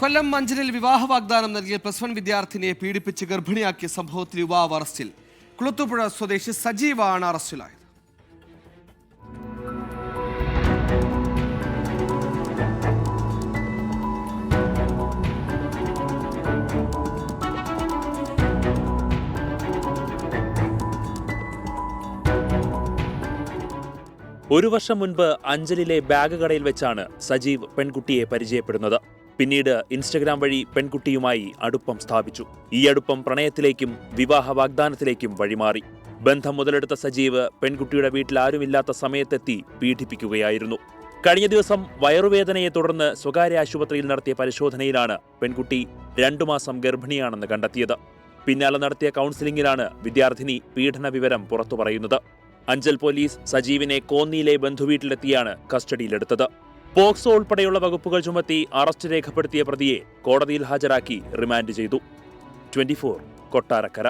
കൊല്ലം മഞ്ചലിൽ വിവാഹ വാഗ്ദാനം നൽകിയ +1 വിദ്യാർത്ഥിനിയെ പീഡിപ്പിച്ച് ഗർഭിണിയാക്കിയ സംഭവത്തിൽ യുവാവ് അറസ്റ്റിൽ. കുളത്തൂപ്പുഴ സ്വദേശി സജീവാണ് അറസ്റ്റിലായത്. ഒരു വർഷം മുൻപ് അഞ്ചലിലെ ബാഗ് കടയിൽ വെച്ചാണ് സജീവ് പെൺകുട്ടിയെ പരിചയപ്പെടുന്നത്. പിന്നീട് ഇൻസ്റ്റഗ്രാം വഴി പെൺകുട്ടിയുമായി അടുപ്പം സ്ഥാപിച്ചു. ഈ അടുപ്പം പ്രണയത്തിലേക്കും വിവാഹ വാഗ്ദാനത്തിലേക്കും വഴിമാറി. ബന്ധം മുതലെടുത്ത സജീവ് പെൺകുട്ടിയുടെ വീട്ടിൽ ആരുമില്ലാത്ത സമയത്തെത്തി പീഡിപ്പിക്കുകയായിരുന്നു. കഴിഞ്ഞ ദിവസം വയറുവേദനയെ തുടർന്ന് സ്വകാര്യ ആശുപത്രിയിൽ നടത്തിയ പരിശോധനയിലാണ് പെൺകുട്ടി 2 മാസം ഗർഭിണിയാണെന്ന് കണ്ടെത്തിയത്. പിന്നാലെ നടത്തിയ കൗൺസിലിംഗിലാണ് വിദ്യാർത്ഥിനി പീഡന വിവരം പുറത്തു പറയുന്നത്. അഞ്ചൽ പോലീസ് സജീവിനെ കോന്നിയിലെ ബന്ധുവീട്ടിലെത്തിയാണ് കസ്റ്റഡിയിലെടുത്തത്. പോക്സോ ഉൾപ്പെടെയുള്ള വകുപ്പുകൾ ചുമത്തി അറസ്റ്റ് രേഖപ്പെടുത്തിയ പ്രതിയെ കോടതിയിൽ ഹാജരാക്കി റിമാൻഡ് ചെയ്തു. 24 കൊട്ടാരക്കര.